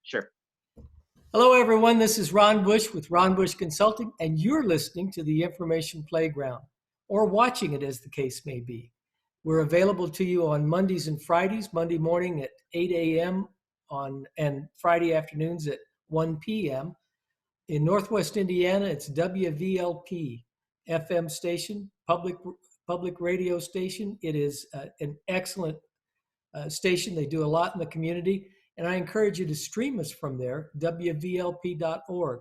Sure. Hello, everyone. This is Ron Bush with Ron Bush Consulting, and you're listening to the Information Playground, or watching it as the case may be. We're available to you on Mondays and Fridays, Monday morning at 8 a.m. and Friday afternoons at 1 p.m. In Northwest Indiana, it's WVLP FM station, public radio station. It is an excellent station. They do a lot in the community. And I encourage you to stream us from there, wvlp.org.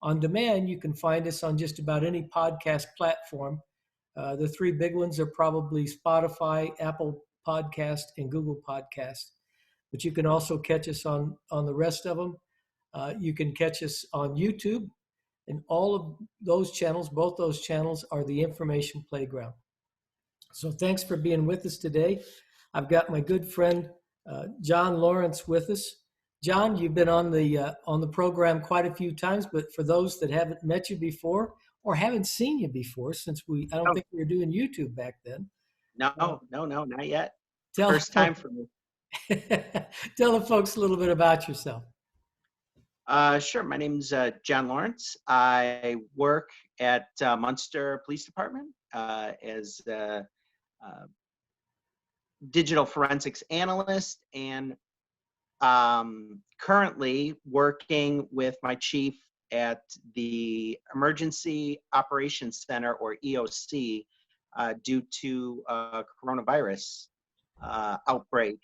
On demand, you can find us on just about any podcast platform. The three big ones are probably Spotify, Apple Podcast, and Google Podcast. But you can also catch us on the rest of them. You can catch us on YouTube. And all of those channels, both those channels, are the Information Playground. So thanks for being with us today. I've got my good friend, John Lohrentz with us. John, you've been on the program quite a few times, but for those that haven't met you before or haven't seen you before, since I don't think we were doing YouTube back then. No, not yet. First time for me. Tell the folks a little bit about yourself. Sure. My name's John Lohrentz. I work at Munster Police Department as a digital forensics analyst, and currently working with my chief at the Emergency Operations Center, or EOC, due to coronavirus outbreak.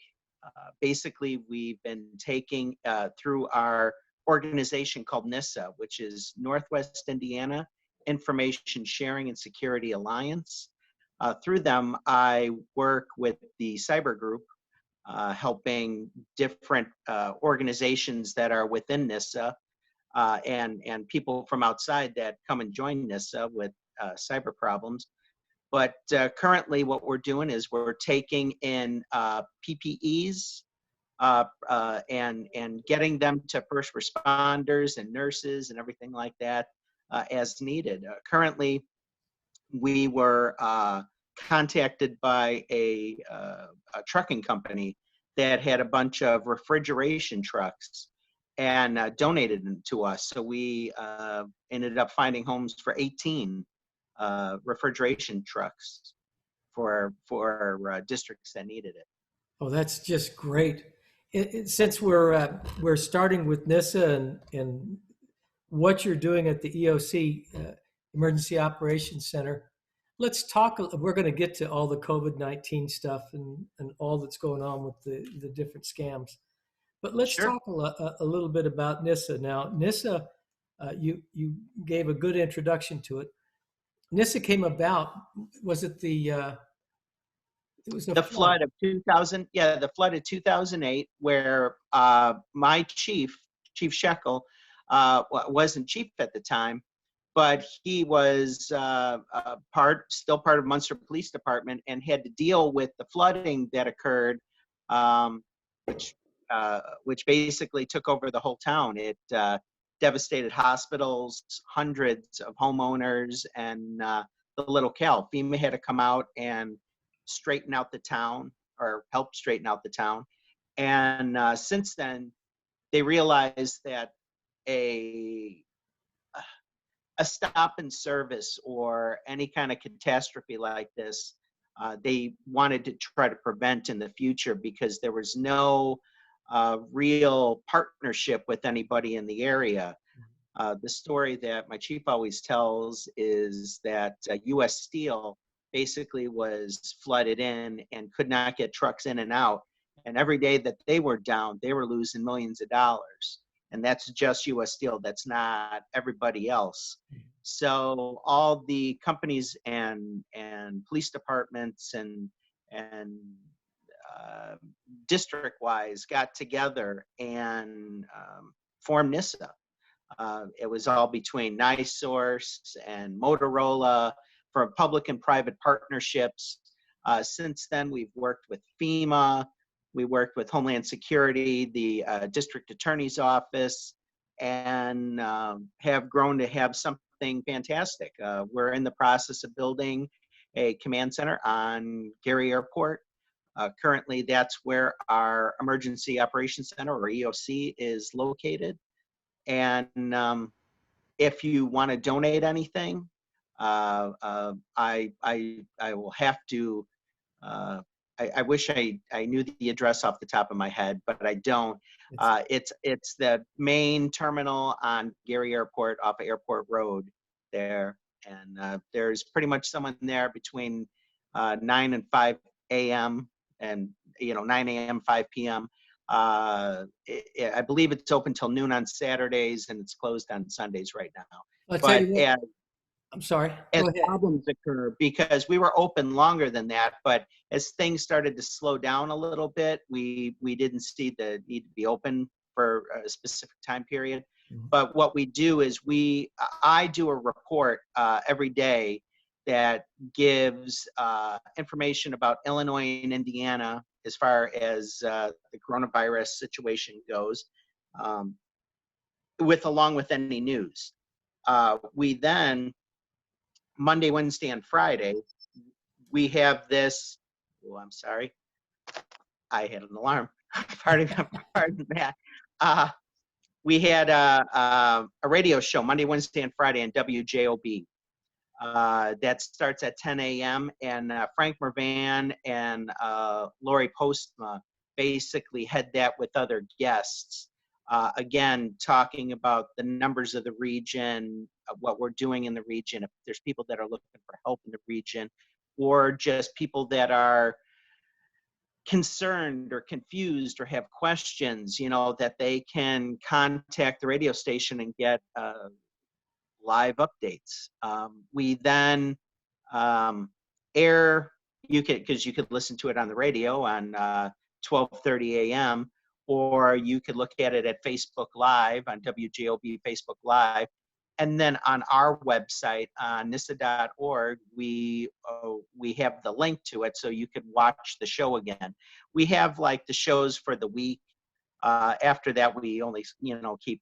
Basically, we've been taking through our organization called NISA, which is Northwest Indiana Information Sharing and Security Alliance. Through them, I work with the cyber group, helping different organizations that are within NISA and people from outside that come and join NISA with cyber problems. But currently what we're doing is we're taking in PPEs and getting them to first responders and nurses and everything like that as needed. Currently, we were contacted by a trucking company that had a bunch of refrigeration trucks and donated them to us. So we ended up finding homes for 18 refrigeration trucks for districts that needed it. Oh, that's just great. Since we're starting with NISA and what you're doing at the EOC, Emergency Operations Center, let's talk. We're going to get to all the COVID-19 stuff and all that's going on with the different scams. But let's Sure. talk a little bit about NISA. Now, NISA, you gave a good introduction to it. NISA came about, was it the flood of 2000? Yeah, the flood of 2008, where my chief Shekel, wasn't chief at the time, but he was still part of Munster Police Department and had to deal with the flooding that occurred, which basically took over the whole town. It devastated hospitals, hundreds of homeowners, and the little Cal. FEMA had to come out and straighten out the town, or help straighten out the town. And since then, they realized that a stop in service or any kind of catastrophe like this, they wanted to try to prevent in the future, because there was no real partnership with anybody in the area. The story that my chief always tells is that U.S. Steel basically was flooded in and could not get trucks in and out. And every day that they were down, they were losing millions of dollars. And that's just U.S. Steel. That's not everybody else. So all the companies and police departments and district-wise got together and formed NISA. It was all between NiSource and Motorola for public and private partnerships. Since then, we've worked with FEMA, we worked with Homeland Security, the District Attorney's Office, and have grown to have something fantastic. We're in the process of building a command center on Gary Airport. Currently, that's where our Emergency Operations Center, or EOC, is located. And if you want to donate anything, I will have to. I wish I knew the address off the top of my head, but I don't. It's the main terminal on Gary Airport off of Airport Road there, and there's pretty much someone there between 9 and 5 a.m. and 9 a.m. 5 p.m. I believe it's open till noon on Saturdays and it's closed on Sundays right now. I'll tell But you what, I'm sorry. as Go ahead. problems occur, because we were open longer than that, but as things started to slow down a little bit, we didn't see the need to be open for a specific time period. Mhm. But what we do is I do a report every day that gives information about Illinois and Indiana as far as the coronavirus situation goes, along with any news. We then, Monday, Wednesday, and Friday, we have this. Oh, I'm sorry. I had an alarm. pardon that. We had a radio show Monday, Wednesday, and Friday on WJOB. That starts at 10 a.m. And Frank Mervan and Lori Postma basically head that with other guests. Again, talking about the numbers of the region, what we're doing in the region, if there's people that are looking for help in the region, or just people that are concerned or confused or have questions, that they can contact the radio station and get live updates. We then air, because you could listen to it on the radio on 12:30 a.m., or you could look at it at Facebook Live, on WJOB Facebook Live. And then on our website, nissa.org, we have the link to it, so you could watch the show again. We have like the shows for the week. After that, we only keep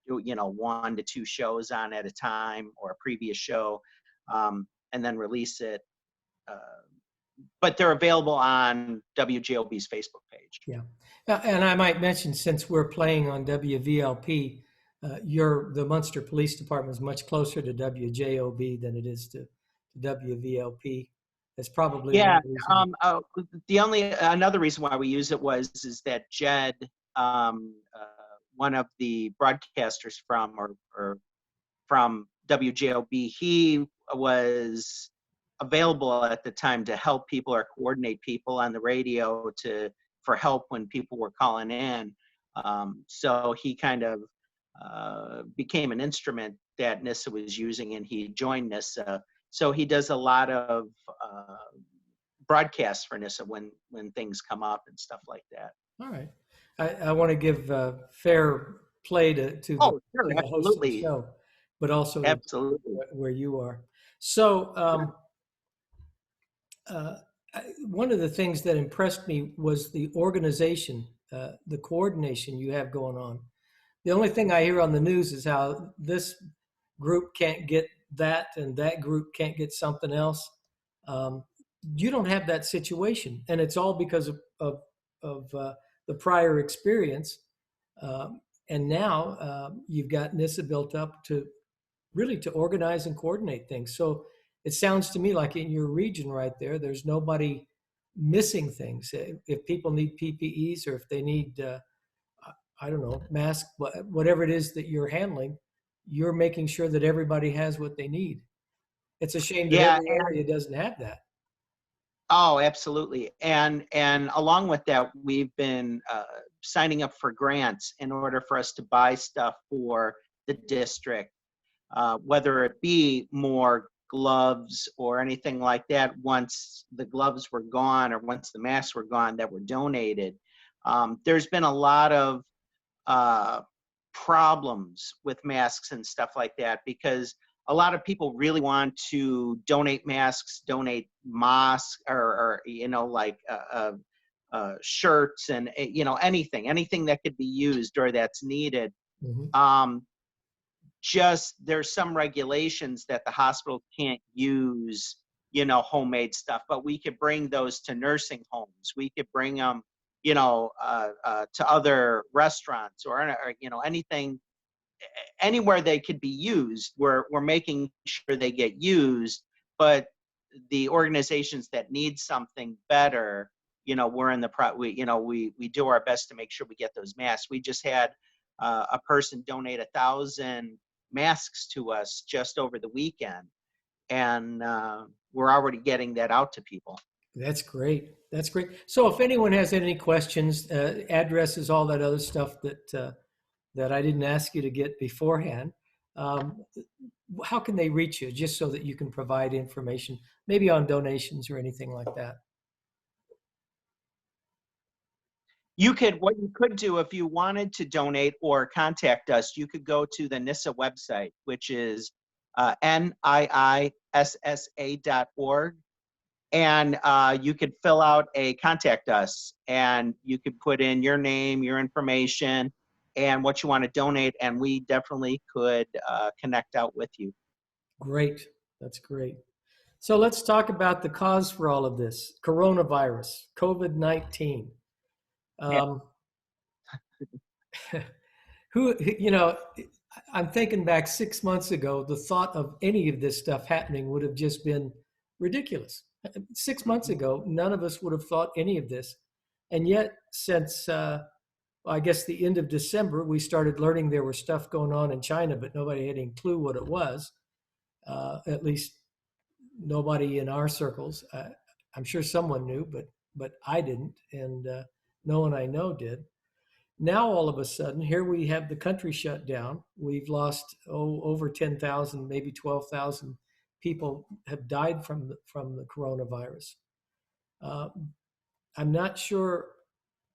1 to 2 shows on at a time, or a previous show, and then release it. But they're available on WJOB's Facebook page. Yeah. And I might mention, since we're playing on WVLP, the Munster Police Department is much closer to WJOB than it is to WVLP. That's probably another reason why we use it is that Jed, one of the broadcasters from WJOB, he was available at the time to help people or coordinate people on the radio for help when people were calling in. So he kind of became an instrument that NISA was using, and he joined NISA. So he does a lot of broadcasts for NISA when things come up and stuff like that. All right. I want to give fair play to the host of the show, but also absolutely where you are. So one of the things that impressed me was the organization, the coordination you have going on. The only thing I hear on the news is how this group can't get that and that group can't get something else. You don't have that situation, and it's all because of the prior experience. And now you've got NISA built up to organize and coordinate things. So it sounds to me like in your region right there, there's nobody missing things. If people need PPEs, or if they need, I don't know, masks, whatever it is that you're handling, you're making sure that everybody has what they need. It's a shame that every area doesn't have that. Oh, absolutely. And along with that, we've been signing up for grants in order for us to buy stuff for the district, whether it be more gloves or anything like that. Once the gloves were gone, or once the masks were gone that were donated, there's been a lot of problems with masks and stuff like that, because a lot of people really want to donate masks, donate mosques, or like shirts, and anything that could be used or that's needed. Mm-hmm. Just there's some regulations that the hospital can't use homemade stuff, but we could bring those to nursing homes. We could bring them, to other restaurants or anything, anywhere they could be used. We're making sure they get used, but the organizations that need something better, we're in the we do our best to make sure we get those masks. We just had a person donate 1,000 masks to us just over the weekend, and we're already getting that out to people. That's great. That's great. So if anyone has any questions, addresses, all that other stuff that I didn't ask you to get beforehand, how can they reach you, just so that you can provide information, maybe on donations or anything like that? What you could do if you wanted to donate or contact us, you could go to the NISA website, which is NIISSA.org. And you could fill out a contact us, and you could put in your name, your information, and what you want to donate, and we definitely could connect out with you. Great. That's great. So let's talk about the cause for all of this. Coronavirus, COVID-19. I'm thinking back 6 months ago, the thought of any of this stuff happening would have just been ridiculous. 6 months ago, none of us would have thought any of this. And yet, since I guess the end of December, we started learning there was stuff going on in China, but nobody had any clue what it was. At least nobody in our circles. I'm sure someone knew, but I didn't, and no one I know did. Now, all of a sudden, here we have the country shut down. We've lost over 10,000, maybe 12,000 people have died from the coronavirus. I'm not sure.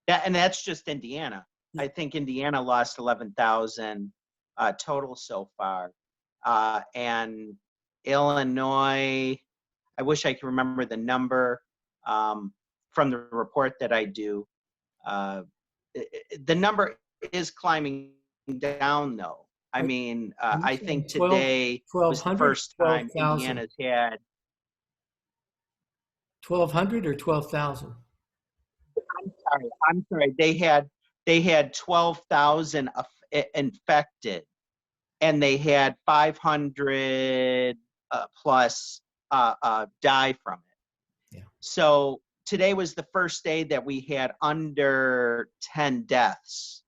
Yeah, and that's just Indiana. I think Indiana lost 11,000 total so far. And Illinois, I wish I could remember the number from the report that I do. The number is climbing down, though. I mean, I think today was the first time Indiana's had 1,200 or 12,000. I'm sorry. They had 12,000 infected, and they had 500 plus die from it. Yeah. So today was the first day that we had under 10 deaths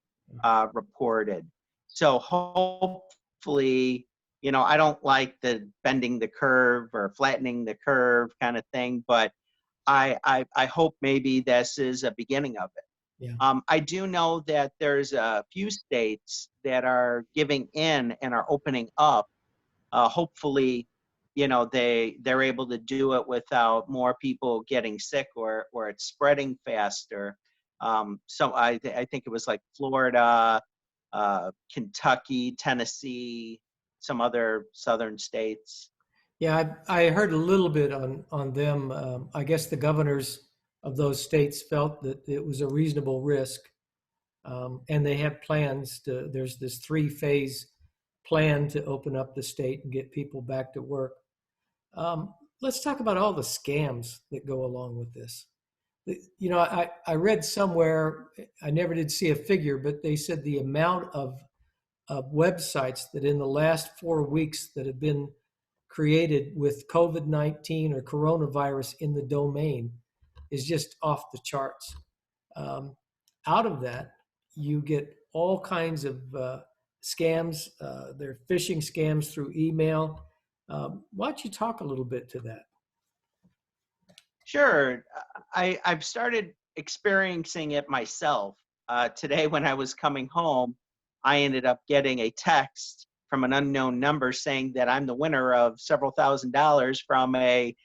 reported. So hopefully, I don't like the bending the curve or flattening the curve kind of thing, but I hope maybe this is a beginning of it. Yeah. I do know that there's a few states that are giving in and are opening up. Hopefully, they're able to do it without more people getting sick or it's spreading faster. So I think it was like Florida, Kentucky, Tennessee, some other southern states. Yeah, I heard a little bit on them. I guess the governors of those states felt that it was a reasonable risk, and they have plans to. There's this 3-phase plan to open up the state and get people back to work. Let's talk about all the scams that go along with this. I read somewhere, I never did see a figure, but they said the amount of websites that in the last 4 weeks that have been created with COVID-19 or coronavirus in the domain is just off the charts. Out of that, you get all kinds of scams. They're phishing scams through email. Why don't you talk a little bit to that? Sure. I've started experiencing it myself. Today, when I was coming home, I ended up getting a text from an unknown number saying that I'm the winner of several $1,000s from a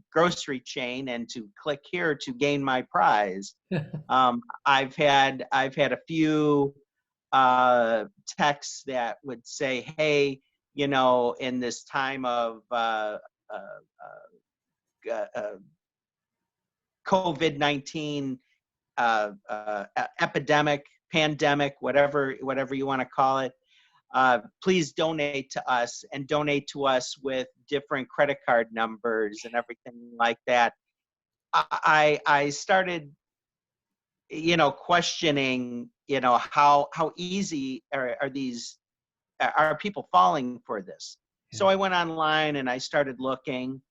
grocery chain, and to click here to gain my prize. I've had a few texts that would say, hey, in this time of COVID-19 epidemic, pandemic, whatever you want to call it, please donate to us, and donate to us with different credit card numbers and everything like that. I started, questioning, how easy are people falling for this. So Yeah. I went online and I started looking,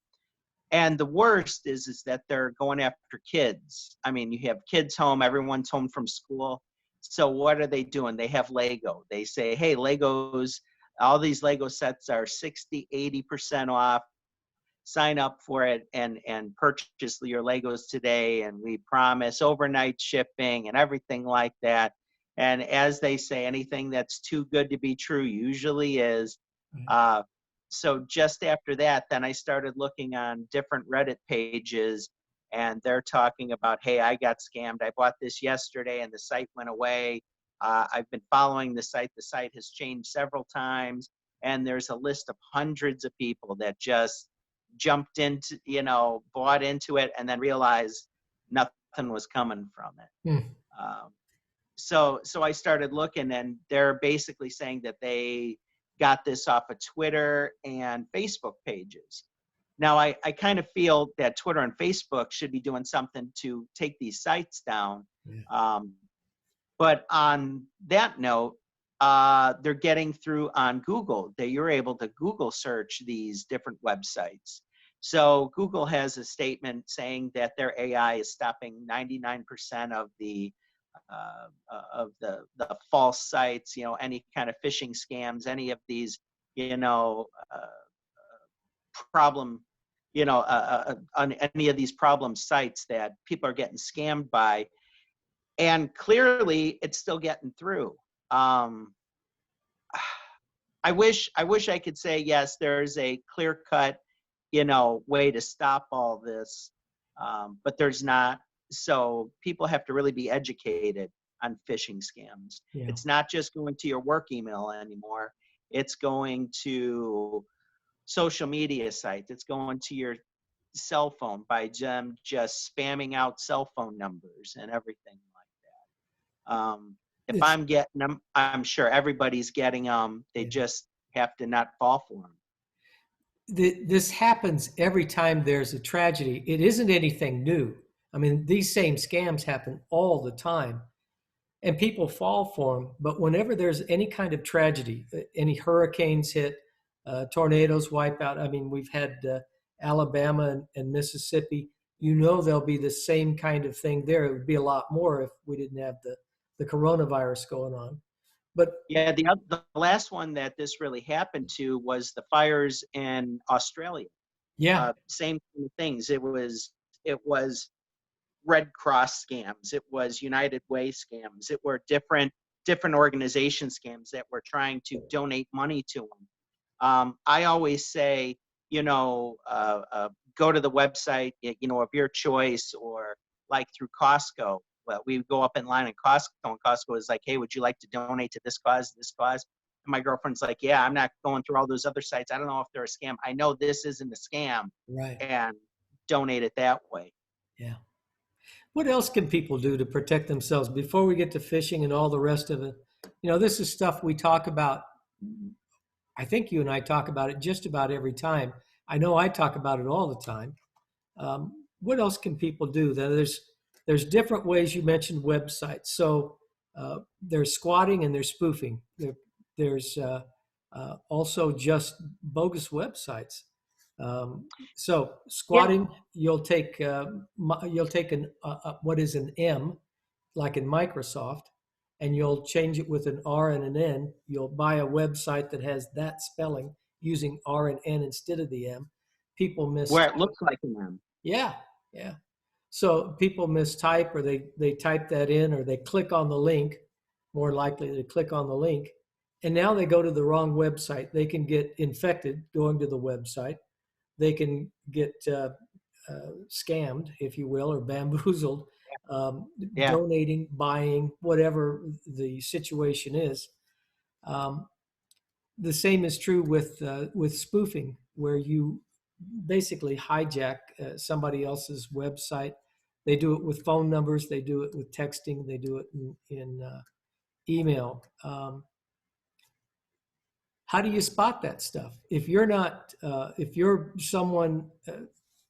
and the worst is that they're going after kids. I mean, you have kids home, everyone's home from school. So what are they doing? They have Lego. They say, hey, Legos, all these Lego sets are 60, 80% off. Sign up for it and purchase your Legos today, and we promise overnight shipping and everything like that. And as they say, anything that's too good to be true usually is. Right. So just after that, then I started looking on different Reddit pages, and they're talking about, hey, I got scammed. I bought this yesterday and the site went away. I've been following the site. The site has changed several times, and there's a list of hundreds of people that just jumped into, bought into it and then realized nothing was coming from it. Hmm. So I started looking, and they're basically saying that they got this off of Twitter and Facebook pages. Now, I kind of feel that Twitter and Facebook should be doing something to take these sites down. Yeah. But on that note, they're getting through on Google. You're able to Google search these different websites. So Google has a statement saying that their AI is stopping 99% of the false sites, any kind of phishing scams, any of these, problem, on any of these problem sites that people are getting scammed by. And clearly it's still getting through. I wish I could say, yes, there's a clear cut, way to stop all this. But there's not. So people have to really be educated on phishing scams. Yeah. It's not just going to your work email anymore. It's going to social media sites. It's going to your cell phone by them just spamming out cell phone numbers and everything like that. If It's, I'm getting them, I'm sure everybody's getting them. They Yeah. just have to not fall for them. This happens every time there's a tragedy. It isn't anything new. I mean, these same scams happen all the time, and people fall for them. But whenever there's any kind of tragedy, any hurricanes hit, tornadoes wipe out. I mean, we've had Alabama and Mississippi. There'll be the same kind of thing there. It would be a lot more if we didn't have the coronavirus going on. But yeah, the last one that this really happened to was the fires in Australia. yeah, Same things. It was Red Cross scams. It was United Way scams. It were different organization scams that were trying to donate money to them. I always say, go to the website, of your choice, or like through Costco. Well, we go up in line in Costco, and Costco is like, hey, would you like to donate to this cause, this cause? And my girlfriend's like, yeah, I'm not going through all those other sites. I don't know if they're a scam. I know this isn't a scam, right. and donate it that way. Yeah. What else can people do to protect themselves before we get to phishing and all the rest of it? This is stuff we talk about. I think you and I talk about it just about every time. I know I talk about it all the time. What else can people do? There's different ways. You mentioned websites. So there's squatting and there's spoofing. There's also just bogus websites. So squatting, you'll take what is an M, like in Microsoft, and you'll change it with an R and an N. You'll buy a website that has that spelling using R and N instead of the M. People Where it looks like an M. Yeah. So people mistype, or they type that in, or they click on the link. More likely they click on the link, and now they go to the wrong website. They can get infected going to the website. They can get scammed, if you will, or bamboozled, donating, buying, whatever the situation is. The same is true with spoofing, where you basically hijack somebody else's website. They do it with phone numbers. They do it with texting. They do it in email. how do you spot that stuff? If you're not, if you're someone,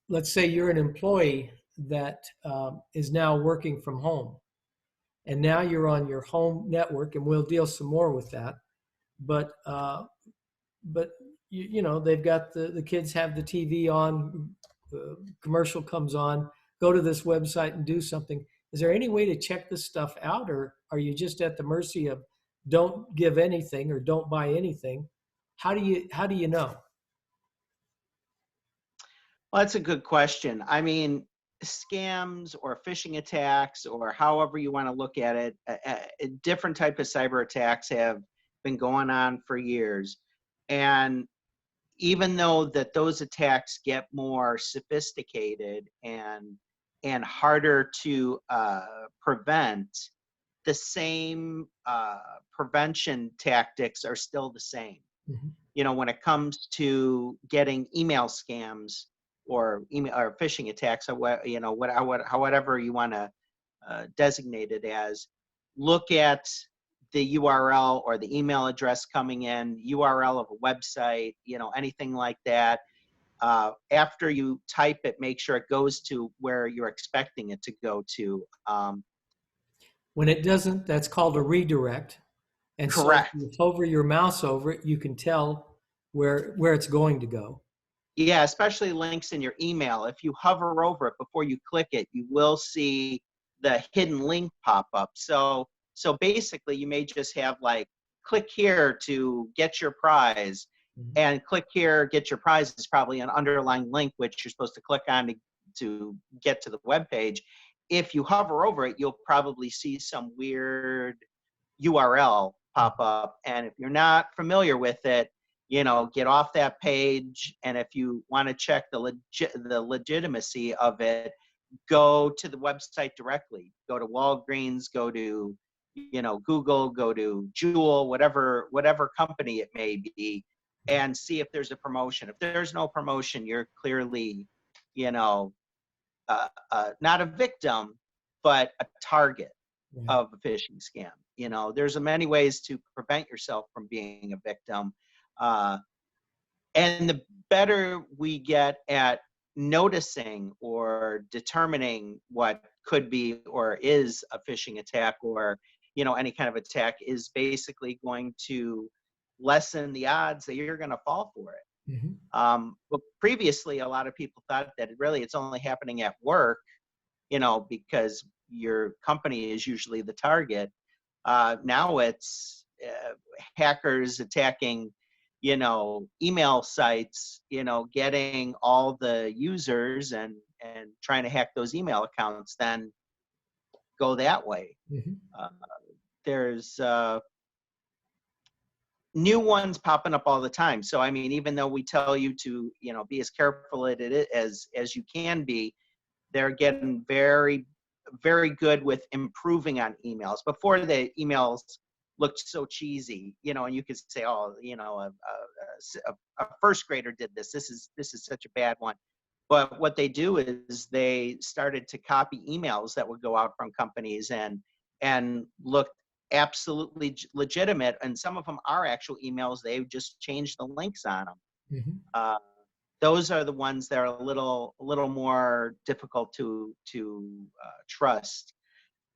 let's say you're an employee that is now working from home, and now you're on your home network, and we'll deal some more with that. But you know, they've got the kids have the TV on, commercial comes on, go to this website and do something. Is there any way to check this stuff out, or are you just at the mercy of don't give anything or don't buy anything? How do you know? Well, that's a good question. I mean, scams or phishing attacks, or however you want to look at it, different type of cyber attacks have been going on for years. And even though that those attacks get more sophisticated and harder to prevent, the same prevention tactics are still the same. Mm-hmm. You know, when it comes to getting email scams or email or phishing attacks, or what, you know, whatever you want to designate it as, look at the URL or the email address coming in, URL of a website, you know, anything like that. After you type it, make sure it goes to where you're expecting it to go to. When it doesn't, that's called a redirect. And so if Correct. you hover your mouse over it, you can tell where it's going to go. Yeah, especially links in your email. If you hover over it before you click it, you will see the hidden link pop up. So basically, you may just have like, click here to get your prize, Mhm. and click here, get your prize is probably an underlying link which you're supposed to click on to get to the web page. If you hover over it, you'll probably see some weird URL pop up, and if you're not familiar with it, you know, get off that page. And if you want to check the legitimacy of it, go to the website directly. Go to Walgreens, go to, you know, Google, go to Jewel, whatever company it may be, and see if there's a promotion. If there's no promotion, you're clearly, you know, not a victim, but a target Right. of a phishing scam. You know, there's many ways to prevent yourself from being a victim. And the better we get at noticing or determining what could be or is a phishing attack, or, you know, any kind of attack, is basically going to lessen the odds that you're going to fall for it. Mhm. But previously, a lot of people thought that it's only happening at work, you know, because your company is usually the target. Now it's hackers attacking, you know, email sites, you know, getting all the users and trying to hack those email accounts, then go that way. Mhm. Uh, there's new ones popping up all the time. So I mean, even though we tell you to, you know, be as careful at it as you can be, they're getting very, very good with improving on emails. Before, the emails looked so cheesy, you know, and you could say, oh, you know, a first grader did this. This is such a bad one. But what they do is they started to copy emails that would go out from companies and look absolutely legitimate. And some of them are actual emails. They've just changed the links on them. Mhm. Those are the ones that are a little more difficult to trust.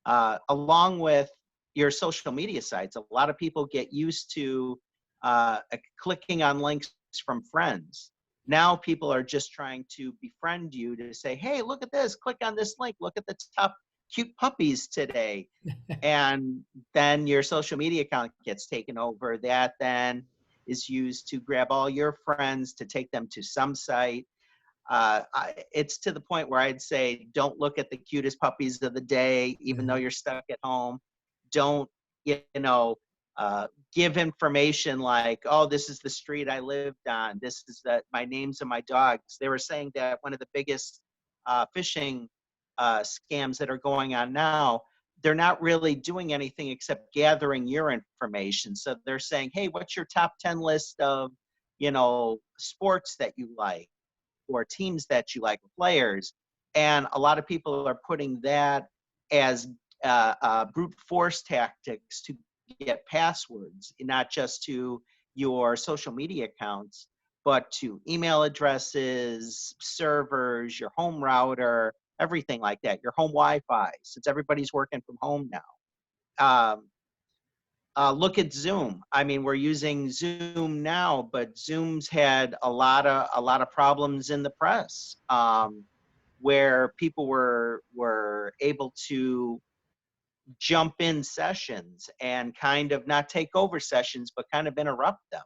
Along with your social media sites, a lot of people get used to clicking on links from friends. Now people are just trying to befriend you to say, hey, look at this, click on this link, look at the top cute puppies today. And then your social media account gets taken over. That then is used to grab all your friends to take them to some site. It's to the point where I'd say, don't look at the cutest puppies of the day, even though you're stuck at home. Don't, you know, give information like, oh, this is the street I lived on. This is my names of my dogs. They were saying that one of the biggest phishing scams that are going on now, they're not really doing anything except gathering your information. So they're saying, hey, what's your top 10 list of, you know, sports that you like, or teams that you like, players? And a lot of people are putting that as brute force tactics to get passwords, not just to your social media accounts, but to email addresses, servers, your home router, everything like that, your home Wi-Fi, since everybody's working from home now. Look at Zoom. I mean, we're using Zoom now, but Zoom's had a lot of problems in the press, where people were able to jump in sessions and kind of not take over sessions, but kind of interrupt them.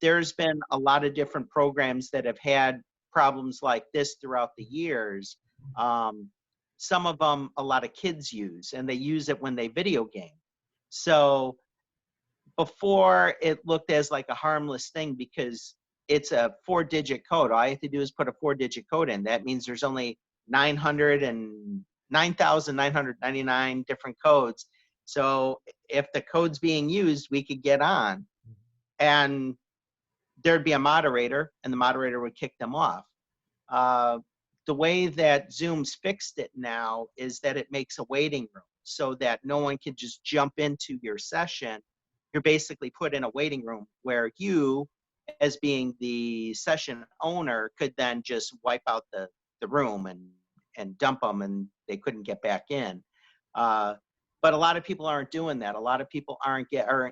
There's been a lot of different programs that have had problems like this throughout the years. Some of them a lot of kids use, and they use it when they video game. So before, it looked as like a harmless thing because it's a 4-digit code. All I have to do is put a 4-digit code in. That means there's only 9,999 different codes. So if the code's being used, we could get on, and there'd be a moderator, and the moderator would kick them off. The way that Zoom's fixed it now is that it makes a waiting room so that no one can just jump into your session. You're basically put in a waiting room where you, as being the session owner, could then just wipe out the room and dump them, and they couldn't get back in. But a lot of people aren't doing that. A lot of people aren't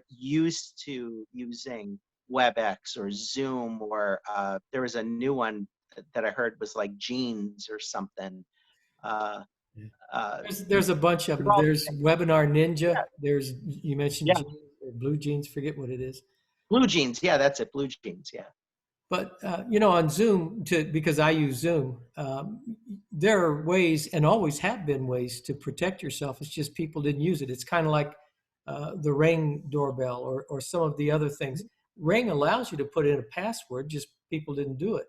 used to using WebEx or Zoom, or there was a new one that I heard was like Jeans or something. There's a bunch of them. There's Webinar Ninja. There's, you mentioned Yeah. Jeans or Blue Jeans, forget what it is. Blue Jeans, yeah, that's it, Blue Jeans, yeah. But, on Zoom, because I use Zoom, there are ways, and always have been ways, to protect yourself. It's just people didn't use it. It's kind of like the Ring doorbell or some of the other things. Ring allows you to put in a password, just people didn't do it.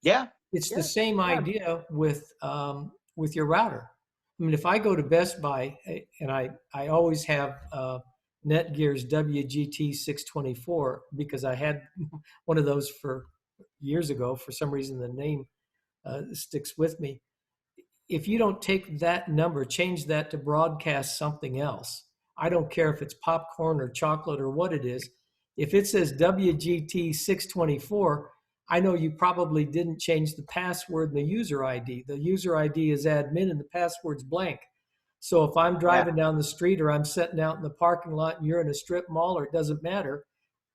Yeah. It's the same idea with your router. I mean, if I go to Best Buy, and I always have Netgear's WGT 624, because I had one of those for years ago. For some reason, the name sticks with me. If you don't take that number, change that to broadcast something else. I don't care if it's popcorn or chocolate or what it is. If it says WGT 624, I know you probably didn't change the password and the user ID. The user ID is admin and the password's blank. So if I'm driving down the street, or I'm sitting out in the parking lot and you're in a strip mall, or it doesn't matter,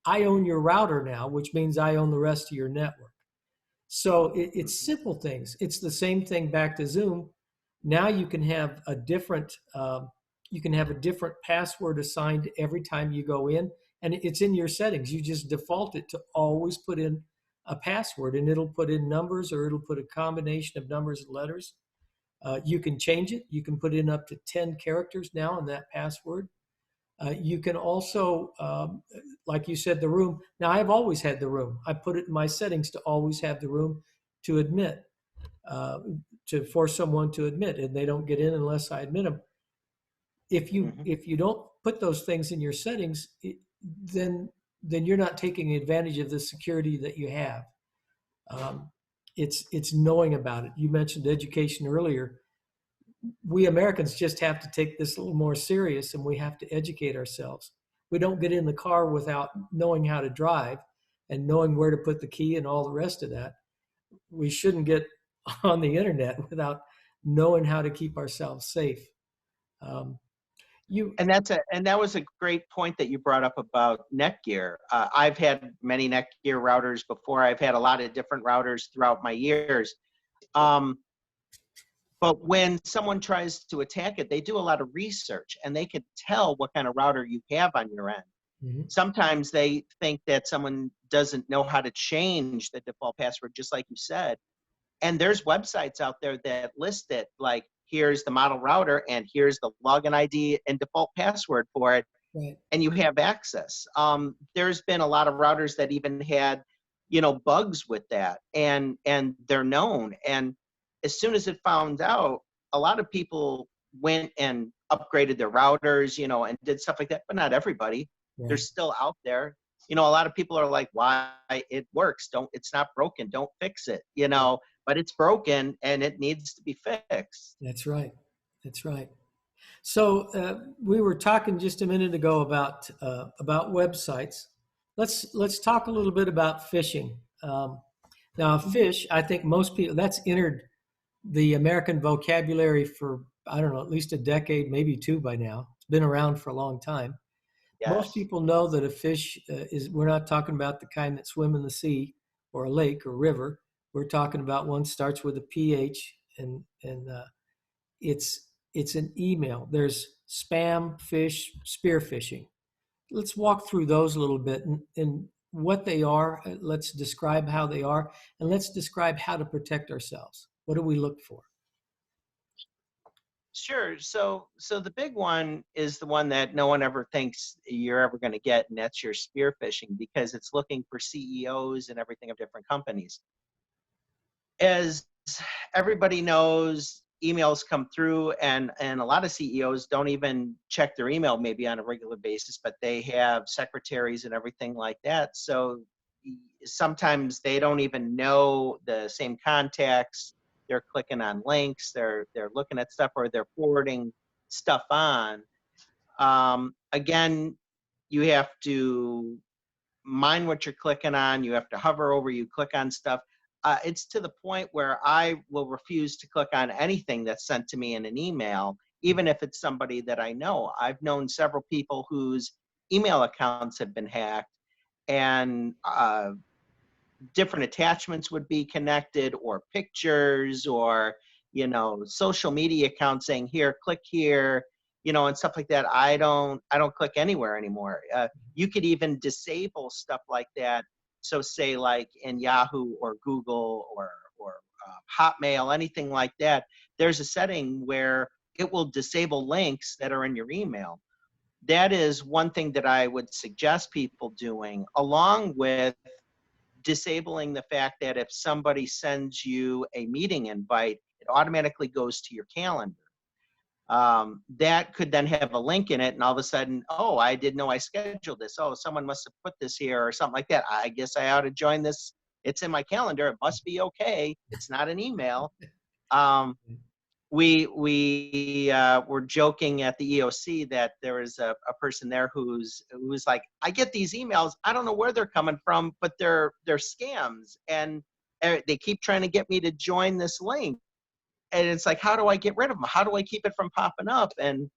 I own your router now, which means I own the rest of your network. So it's simple things. It's the same thing back to Zoom. Now you can have a different password assigned every time you go in, and it's in your settings. You just default it to always put in a password, and it'll put in numbers, or it'll put a combination of numbers and letters. You can change it. You can put in up to 10 characters now in that password. You can also, like you said, the room. Now, I've always had the room. I put it in my settings to always have the room to admit, to force someone to admit, and they don't get in unless I admit them. If you don't put those things in your settings, then you're not taking advantage of the security that you have. It's knowing about it. You mentioned education earlier. We Americans just have to take this a little more serious, and we have to educate ourselves. We don't get in the car without knowing how to drive and knowing where to put the key and all the rest of that. We shouldn't get on the internet without knowing how to keep ourselves safe. And that was a great point that you brought up about Netgear. I've had many Netgear routers before. I've had a lot of different routers throughout my years. But when someone tries to attack it, they do a lot of research, and they can tell what kind of router you have on your end. Mm-hmm. Sometimes they think that someone doesn't know how to change the default password, just like you said. And there's websites out there that list it, like, here's the model router, and here's the login ID and default password for it, right, and you have access. There's been a lot of routers that even had, bugs with that, and they're known. And as soon as it found out, a lot of people went and upgraded their routers, and did stuff like that, but not everybody. Right. They're still out there. A lot of people are like, why? It works. It's not broken. Don't fix it, but it's broken and it needs to be fixed. That's right. That's right. So we were talking just a minute ago about websites. Let's talk a little bit about phishing. Now, fish, I think most people, that's entered the American vocabulary for, I don't know, at least a decade, maybe two by now. It's been around for a long time. Most Yes. people know that a fish we're not talking about the kind that swim in the sea or a lake or river. We're talking about one starts with a PH, and it's an email. There's spam, fish, spear phishing. Let's walk through those a little bit and what they are. Let's describe how they are, and let's describe how to protect ourselves. What do we look for? Sure. So the big one is the one that no one ever thinks you're ever going to get, and that's your spear phishing, because it's looking for CEOs and everything of different companies. As everybody knows, emails come through, and a lot of CEOs don't even check their email maybe on a regular basis, but they have secretaries and everything like that. So sometimes they don't even know the same contacts. They're clicking on links, they're looking at stuff, or they're forwarding stuff on. Again, you have to mind what you're clicking on. You have to hover over, you click on stuff. It's to the point where I will refuse to click on anything that's sent to me in an email, even if it's somebody that I know. I've known several people whose email accounts have been hacked, and different attachments would be connected, or pictures, or social media accounts saying, here, click here, and stuff like that. I don't click anywhere anymore. You could even disable stuff like that. So say like in Yahoo or Google or Hotmail, anything like that, there's a setting where it will disable links that are in your email. That is one thing that I would suggest people doing, along with disabling the fact that if somebody sends you a meeting invite, it automatically goes to your calendar. That could then have a link in it, and all of a sudden, oh, I didn't know I scheduled this. Oh, someone must have put this here or something like that. I guess I ought to join this. It's in my calendar. It must be okay. It's not an email. Um, we were joking at the EOC that there is a person there who's like, I get these emails, I don't know where they're coming from, but they're scams, and they keep trying to get me to join this link, and it's like, how do I get rid of them? How do I keep it from popping up? And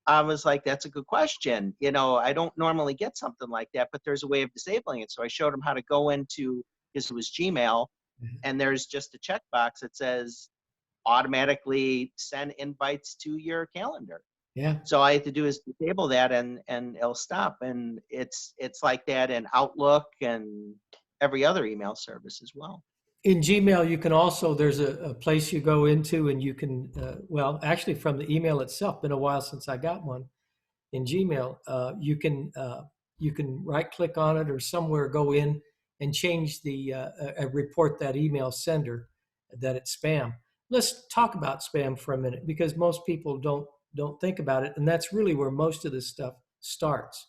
I was like, that's a good question. I don't normally get something like that, but there's a way of disabling it. So I showed him how to go into, because it was Gmail, and there's just a checkbox that says automatically send invites to your calendar. Yeah. So all I have to do is disable that, and it'll stop. And it's like that in Outlook and every other email service as well. In Gmail, you can also, there's a place you go into and you can, well, actually from the email itself, been a while since I got one. In Gmail, you can right click on it or somewhere go in and change report that email sender that it's spam. Let's talk about spam for a minute, because most people don't think about it, and that's really where most of this stuff starts.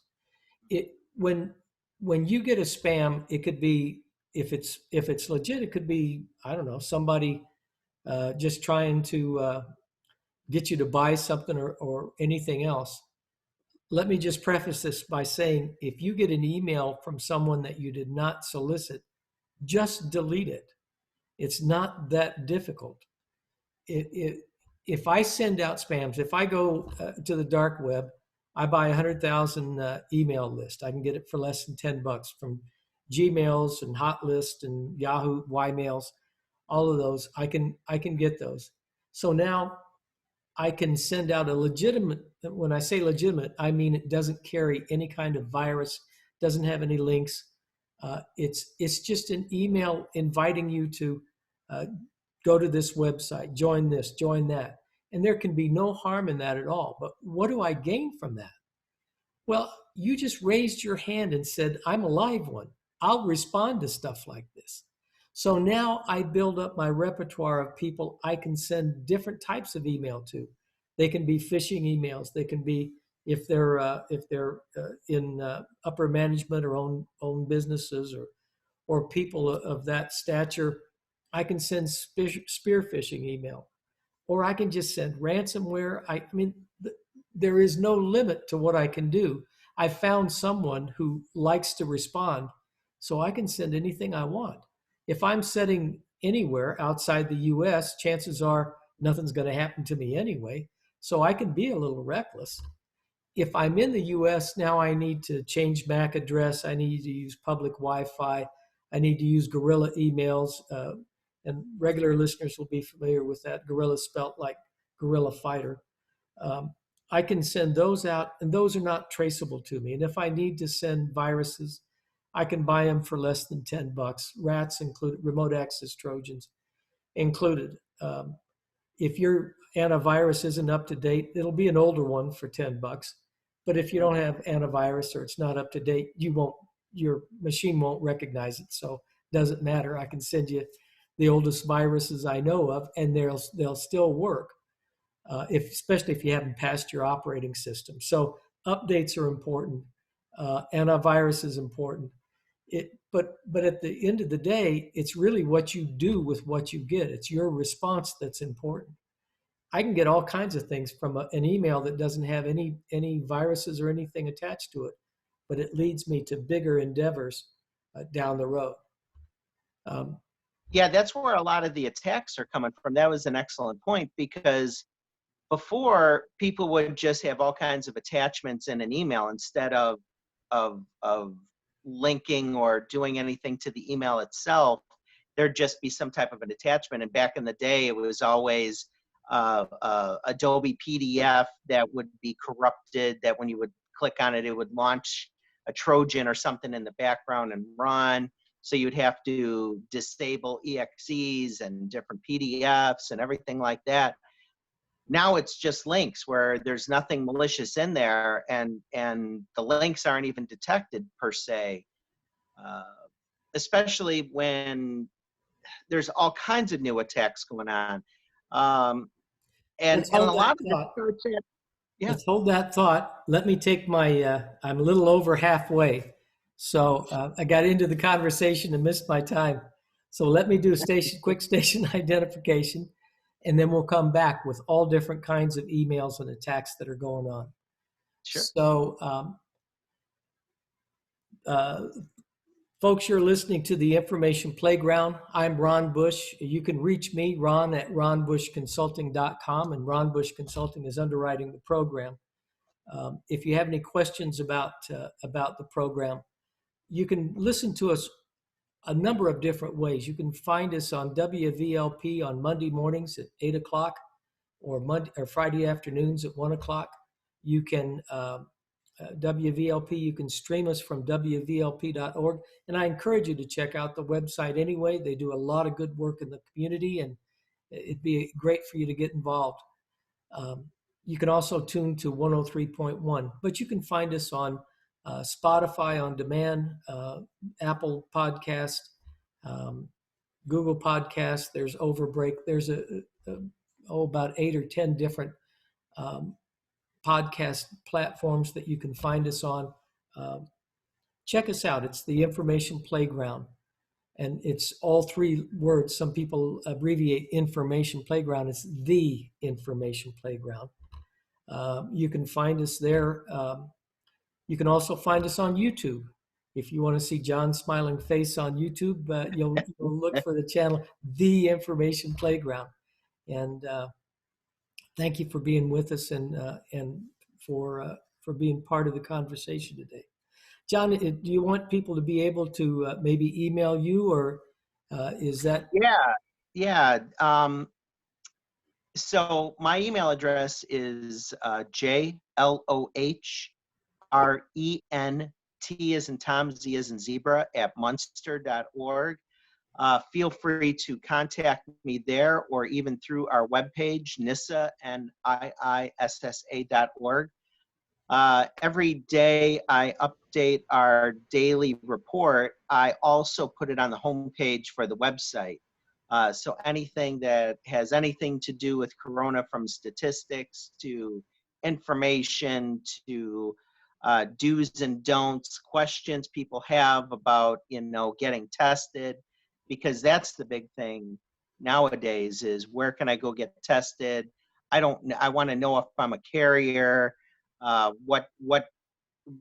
When you get a spam, it could be, if it's legit, it could be, I don't know, somebody just trying to get you to buy something or anything else. Let me just preface this by saying, if you get an email from someone that you did not solicit, just delete it. It's not that difficult. If I send out spams, if I go to the dark web, I buy 100,000 email list. I can get it for less than $10 from Gmails and Hotlist and Yahoo, Ymails, all of those. I can get those. So now I can send out a legitimate, when I say legitimate, I mean it doesn't carry any kind of virus, doesn't have any links. It's just an email inviting you to go to this website, join this, join that. And there can be no harm in that at all. But what do I gain from that? Well, you just raised your hand and said, I'm a live one. I'll respond to stuff like this. So now I build up my repertoire of people I can send different types of email to. They can be phishing emails. They can be, if they're in upper management or own businesses or people of that stature, I can send spear phishing email, or I can just send ransomware. I mean, there is no limit to what I can do. I found someone who likes to respond, so I can send anything I want. If I'm sitting anywhere outside the US, chances are nothing's going to happen to me anyway. So I can be a little reckless. If I'm in the US, now I need to change MAC address. I need to use public Wi-Fi. I need to use Guerrilla emails. And regular listeners will be familiar with that. Guerrilla spelt like guerrilla fighter. Um, I can send those out, and those are not traceable to me. And if I need to send viruses, I can buy them for less than $10. Rats included, remote access Trojans included. If your antivirus isn't up to date, it'll be an older one for $10. But if you don't have antivirus or it's not up to date, your machine won't recognize it. So it doesn't matter. I can send you the oldest viruses I know of, and they'll still work. Especially if you haven't passed your operating system. So updates are important. Antivirus is important. But at the end of the day, it's really what you do with what you get. It's your response that's important. I can get all kinds of things from an email that doesn't have any viruses or anything attached to it, but it leads me to bigger endeavors down the road. Yeah, that's where a lot of the attacks are coming from. That was an excellent point, because before, people would just have all kinds of attachments in an email instead of linking or doing anything to the email itself. There'd just be some type of an attachment. And back in the day, it was always Adobe PDF that would be corrupted, that when you would click on it, it would launch a Trojan or something in the background and run. So you'd have to disable EXEs and different PDFs and everything like that. Now it's just links where there's nothing malicious in there, and the links aren't even detected per se, especially when there's all kinds of new attacks going on. And a lot of it, yeah. Let's hold that thought. Let me take my, I'm a little over halfway. So I got into the conversation and missed my time. So let me do quick station identification, and then we'll come back with all different kinds of emails and attacks that are going on. Sure. So folks, you're listening to the Information Playground. I'm Ron Bush. You can reach me, Ron, at ronbushconsulting.com, and Ron Bush Consulting is underwriting the program. If you have any questions about the program, you can listen to us a number of different ways. You can find us on WVLP on Monday mornings at 8 o'clock, or Friday afternoons at 1 o'clock. You can WVLP, you can stream us from WVLP.org. And I encourage you to check out the website anyway. They do a lot of good work in the community, and it'd be great for you to get involved. You can also tune to 103.1, but you can find us on Spotify on demand, Apple Podcast, Google Podcast. There's Overbreak. There's about 8 or 10 different podcast platforms that you can find us on. Check us out. It's the Information Playground, and it's all three words. Some people abbreviate Information Playground. It's the Information Playground. You can find us there. You can also find us on YouTube. If you want to see John's smiling face on YouTube, you'll look for the channel, The Information Playground. And thank you for being with us and for being part of the conversation today. John, do you want people to be able to maybe email you, or is that? Yeah. So my email address is JLOHRENT as in Tom, Z as in zebra, at munster.org. Feel free to contact me there, or even through our webpage, NIISSA.org. Every day I update our daily report. I also put it on the homepage for the website. So anything that has anything to do with Corona, from statistics to information to do's and don'ts, questions people have about, getting tested, because that's the big thing nowadays is, where can I go get tested? I want to know if I'm a carrier, what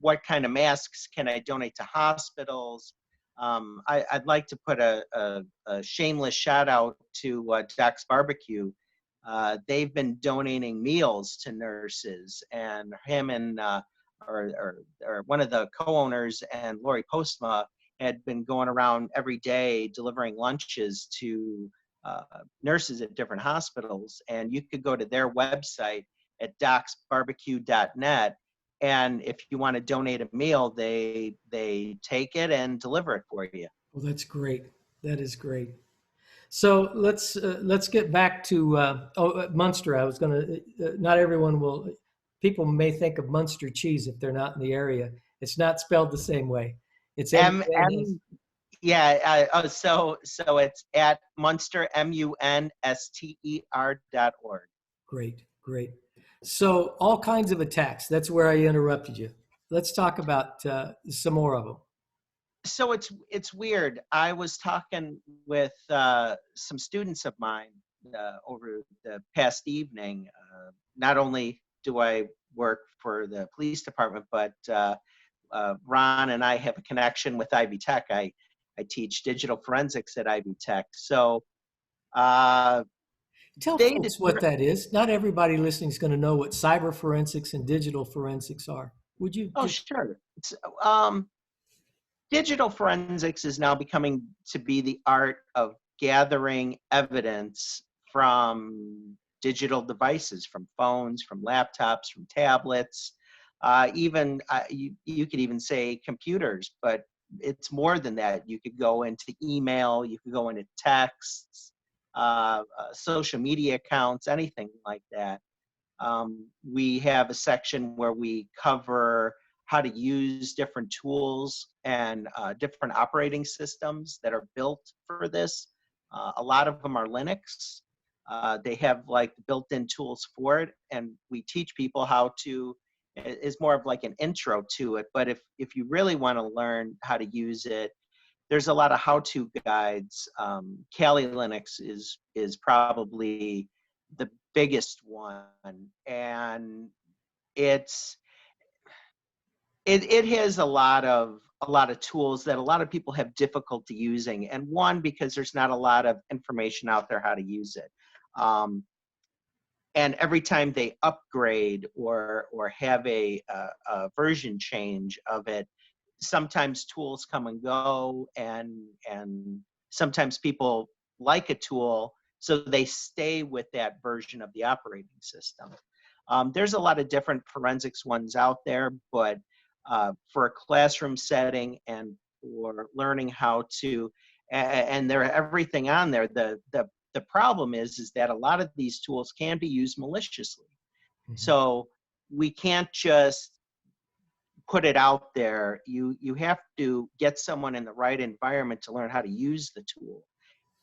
what kind of masks can I donate to hospitals? I'd like to put a shameless shout out to Doc's Barbecue. They've been donating meals to nurses, and him and or one of the co-owners and Lori Postma had been going around every day delivering lunches to nurses at different hospitals. And you could go to their website at docsbarbecue.net, and if you want to donate a meal, they take it and deliver it for you. Well, that's great. That is great. So let's get back to Munster. I was going to. Not everyone will. People may think of Munster cheese if they're not in the area. It's not spelled the same way. It's yeah. So it's at Munster MUNSTER.org. Great, great. So all kinds of attacks. That's where I interrupted you. Let's talk about some more of them. So it's weird. I was talking with some students of mine over the past evening. Not only do I work for the police department, but Ron and I have a connection with Ivy Tech. I teach digital forensics at Ivy Tech. So tell folks what that is. Not everybody listening is going to know what cyber forensics and digital forensics are. Would you? Oh, sure. Digital forensics is now becoming to be the art of gathering evidence from digital devices, from phones, from laptops, from tablets, even you could even say computers, but it's more than that. You could go into email, you could go into texts, social media accounts, anything like that. We have a section where we cover how to use different tools and different operating systems that are built for this. A lot of them are Linux. They have like built-in tools for it, and we teach people how to. It's more of like an intro to it. But if you really want to learn how to use it, there's a lot of how-to guides. Kali Linux is probably the biggest one, and it has a lot of tools that a lot of people have difficulty using, and one, because there's not a lot of information out there how to use it. And every time they upgrade or have a version change of it, sometimes tools come and go, and sometimes people like a tool, so they stay with that version of the operating system. There's a lot of different forensics ones out there, but for a classroom setting and for learning how to, and they're everything on there. The problem is that a lot of these tools can be used maliciously. Mm-hmm. So we can't just put it out there. You have to get someone in the right environment to learn how to use the tool.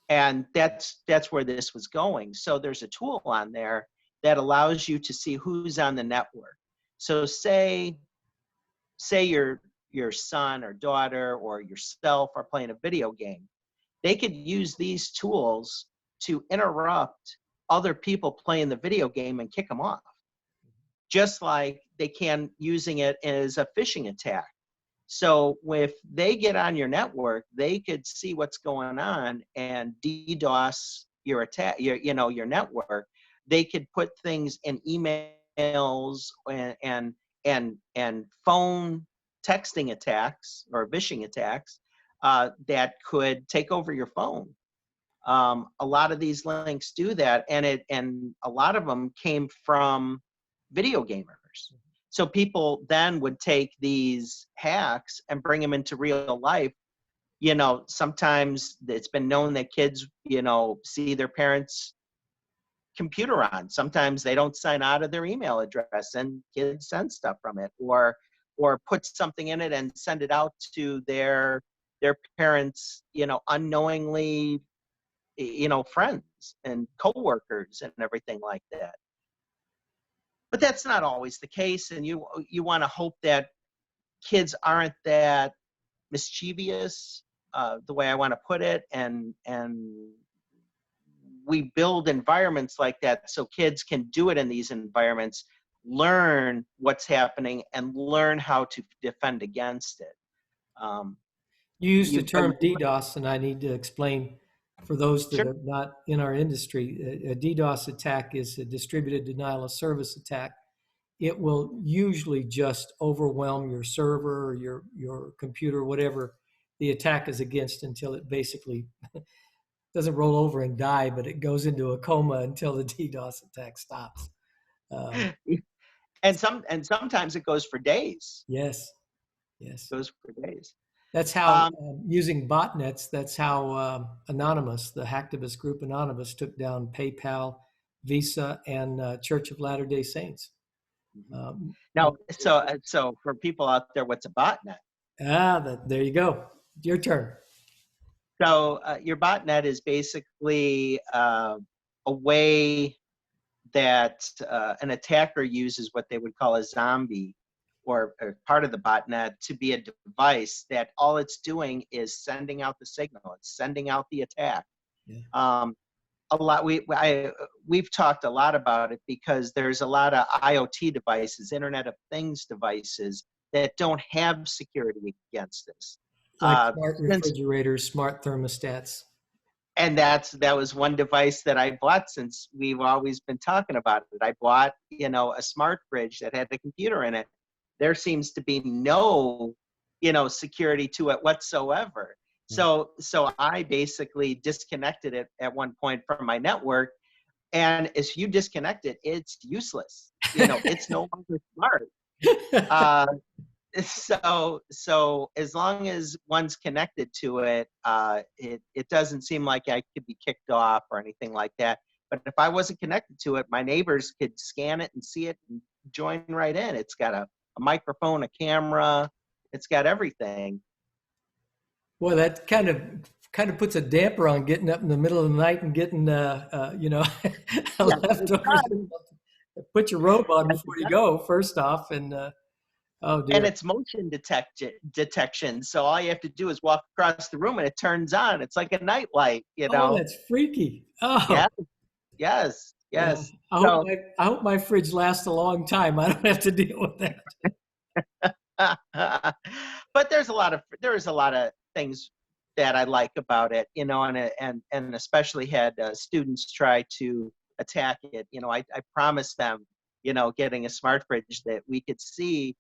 And that's where this was going. So there's a tool on there that allows you to see who's on the network. So say your son or daughter or yourself are playing a video game. They could use these tools to interrupt other people playing the video game and kick them off. Just like they can using it as a phishing attack. So if they get on your network, they could see what's going on and DDoS your attack, your network. They could put things in emails and phone texting attacks or phishing attacks that could take over your phone. A lot of these links do that, and a lot of them came from video gamers. So people then would take these hacks and bring them into real life. Sometimes it's been known that kids, see their parents' computer on. Sometimes they don't sign out of their email address, and kids send stuff from it, or put something in it and send it out to their parents, unknowingly, friends and coworkers and everything like that. But that's not always the case, and you want to hope that kids aren't that mischievous, the way I want to put it, and we build environments like that so kids can do it in these environments learn what's happening and learn how to defend against it. You used the You, term DDoS, and I need to explain for those that sure. are not in our industry. A DDoS attack is a distributed denial of service attack. It will usually just overwhelm your server or your computer, whatever the attack is against, until it basically doesn't roll over and die, but it goes into a coma until the DDoS attack stops. And sometimes it goes for days. Yes, yes. Goes for days. That's how, Um, using botnets, that's how Anonymous, the hacktivist group Anonymous, took down PayPal, Visa, and Church of Latter-day Saints. Now, so for people out there, what's a botnet? There you go. Your turn. So your botnet is basically a way that an attacker uses what they would call a zombie, or part of the botnet, to be a device that all it's doing is sending out the signal. It's sending out the attack. Yeah. We've talked a lot about it because there's a lot of IoT devices, Internet of Things devices, that don't have security against this. Like smart refrigerators, smart thermostats. And that was one device that I bought, since we've always been talking about it. I bought, a smart fridge that had a computer in it. There seems to be no, security to it whatsoever. So I basically disconnected it at one point from my network. And if you disconnect it, it's useless. It's no longer smart. So as long as one's connected to it, it doesn't seem like I could be kicked off or anything like that. But if I wasn't connected to it, my neighbors could scan it and see it and join right in. It's got a microphone, a camera, it's got everything. Boy, that kind of puts a damper on getting up in the middle of the night and getting leftovers. Put your robe on before you go, first off, and oh dear. And it's motion detection. So all you have to do is walk across the room and it turns on. It's like a night light, Oh, that's freaky. Oh. Yes. Yeah. I hope my fridge lasts a long time. I don't have to deal with that. But there is a lot of things that I like about it, and especially had students try to attack it. I promised them, getting a smart fridge, that we could see,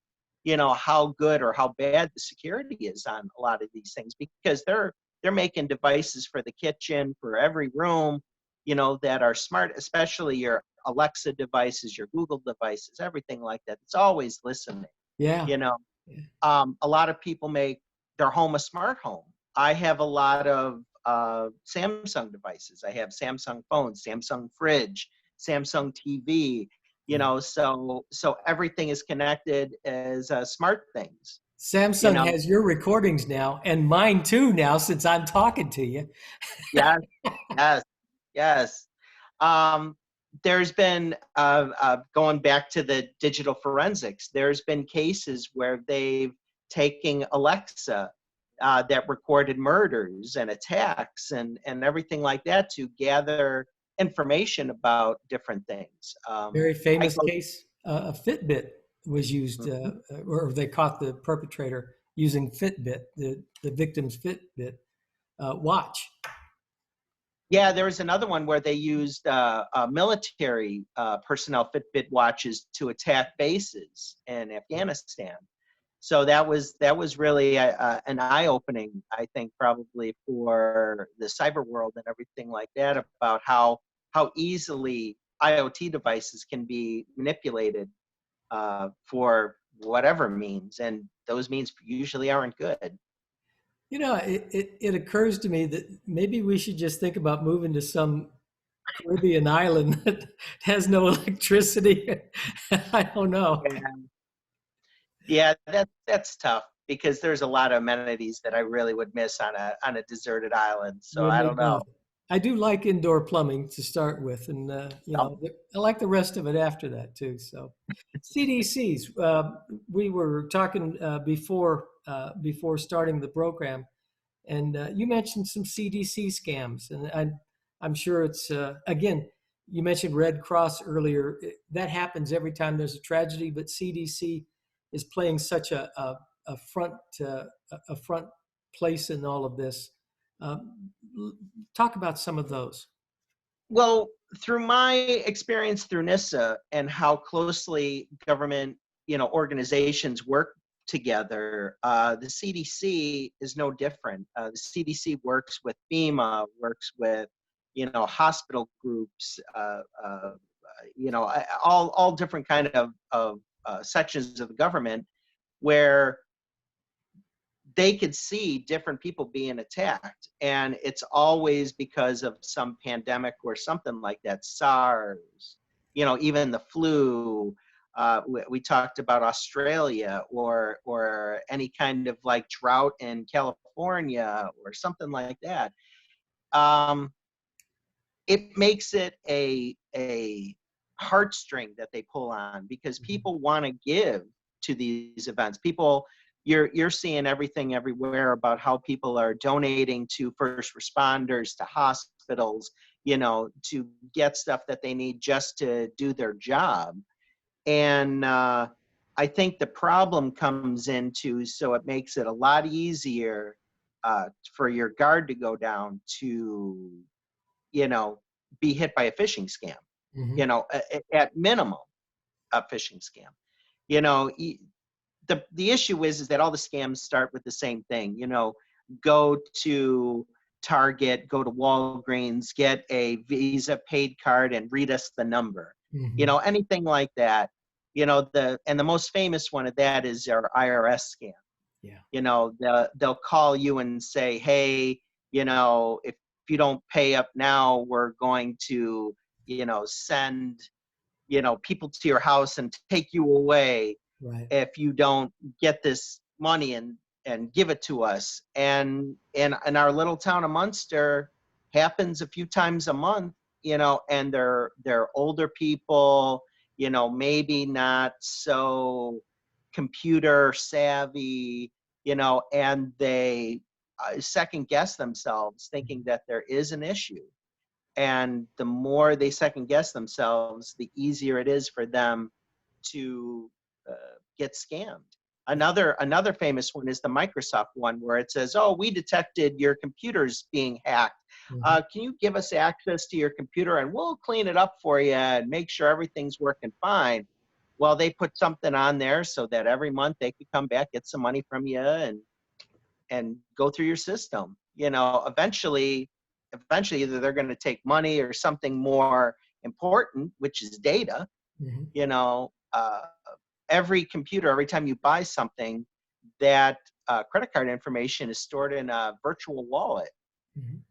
how good or how bad the security is on a lot of these things, because they're making devices for the kitchen, for every room, that are smart, especially your Alexa devices, your Google devices, everything like that. It's always listening. Yeah. A lot of people make their home a smart home. I have a lot of Samsung devices. I have Samsung phones, Samsung fridge, Samsung TV. So everything is connected as smart things. Samsung has your recordings now, and mine too now, since I'm talking to you. Yes. There's been, going back to the digital forensics, there's been cases where they've taken Alexa that recorded murders and attacks and everything like that to gather information about different things. Very famous case, a Fitbit was used, or they caught the perpetrator using Fitbit, the victim's Fitbit watch. Yeah, there was another one where they used military personnel Fitbit watches to attack bases in Afghanistan. So that was really an eye-opening, I think, probably for the cyber world and everything like that, about how easily IoT devices can be manipulated for whatever means, and those means usually aren't good. It occurs to me that maybe we should just think about moving to some Caribbean island that has no electricity. I don't know. Yeah, that's tough, because there's a lot of amenities that I really would miss on a deserted island. So I don't know. I do like indoor plumbing to start with, and I like the rest of it after that too. So, CDCs. We were talking before starting the program, and you mentioned some CDC scams, and I'm sure it's again, You mentioned Red Cross earlier. That happens every time there's a tragedy, but CDC is playing such a front place in all of this. Talk about some of those. Well, through my experience through NISA and how closely government, organizations work together, the CDC is no different. The CDC works with FEMA, works with, hospital groups, all different kind of sections of the government where they could see different people being attacked. And it's always because of some pandemic or something like that, SARS, even the flu. We talked about Australia or any kind of like drought in California or something like that. It makes it a heartstring that they pull on because people want to give to these events. You're seeing everything everywhere about how people are donating to first responders, to hospitals, to get stuff that they need just to do their job. And I think the problem comes into, so it makes it a lot easier for your guard to go down to, be hit by a phishing scam, at minimum, a phishing scam. The issue is that all the scams start with the same thing. Go to Target, go to Walgreens, get a Visa paid card and read us the number. Anything like that. The most famous one of that is our IRS scam. Yeah. They'll call you and say, hey, if you don't pay up now, we're going to, send, people to your house and take you away. Right. If you don't get this money and give it to us. And in our little town of Munster, happens a few times a month, and they're older people, maybe not so computer savvy, and they second guess themselves thinking that there is an issue. And the more they second guess themselves, the easier it is for them to get scammed. Another famous one is the Microsoft one where it says, oh, we detected your computer's being hacked. Can you give us access to your computer and we'll clean it up for you and make sure everything's working fine. Well, they put something on there so that every month they could come back, get some money from you and go through your system. Eventually either they're going to take money or something more important, which is data. Every computer, every time you buy something, that credit card information is stored in a virtual wallet.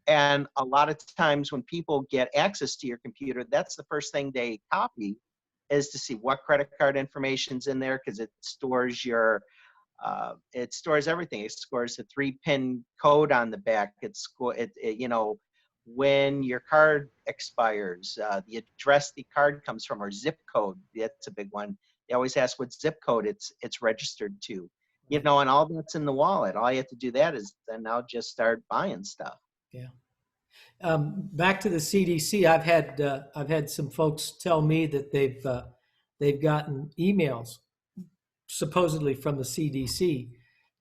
And a lot of times when people get access to your computer, that's the first thing they copy, is to see what credit card information's in there, because it stores everything. It scores a 3-pin code on the back. When your card expires, the address the card comes from, or zip code. That's a big one. They always ask what zip code it's registered to, and all that's in the wallet. All you have to do that is then now just start buying stuff. Yeah. Back to the CDC, I've had some folks tell me that they've gotten emails supposedly from the CDC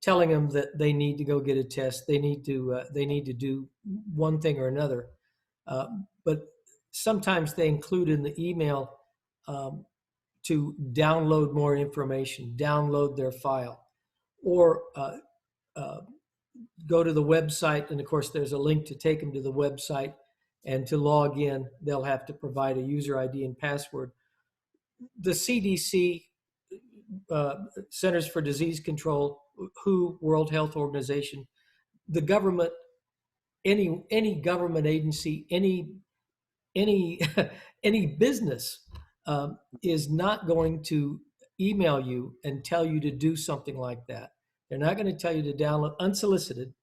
telling them that they need to go get a test. They need to do one thing or another. But sometimes they include in the email to download more information, download their file, or go to the website. And of course, there's a link to take them to the website. And to log in, they'll have to provide a user ID and password. The CDC, Centers for Disease Control, WHO, World Health Organization, the government, any government agency, any business is not going to email you and tell you to do something like that. They're not going to tell you to download unsolicited.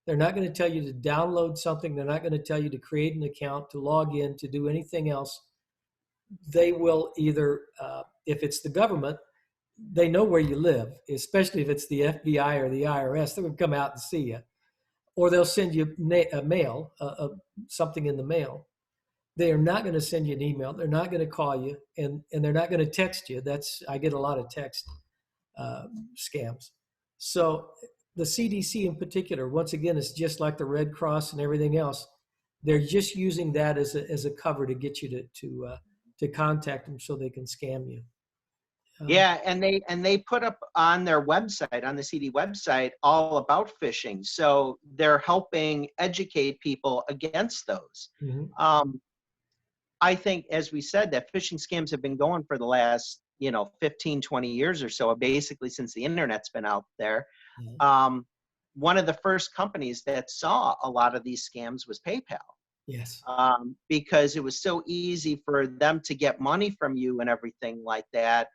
They're not going to tell you to download something. They're not going to tell you to create an account, to log in, to do anything else. They will either, if it's the government, they know where you live, especially if it's the FBI or the IRS. They're going to come out and see you. Or they'll send you a mail, something in the mail. they are not going to send you an email. They're not going to call you, and they're not going to text you. I get a lot of text scams. So the CDC in particular, once again, is just like the Red Cross and everything else. They're just using that as a cover to get you to contact them so they can scam you. Yeah, and they put up on their website, on the CD website, all about phishing. So they're helping educate people against those. Mm-hmm. I think, as we said, that phishing scams have been going for the last, 15, 20 years or so, basically since the internet's been out there. Mm-hmm. One of the first companies that saw a lot of these scams was PayPal. Yes. Because it was so easy for them to get money from you and everything like that.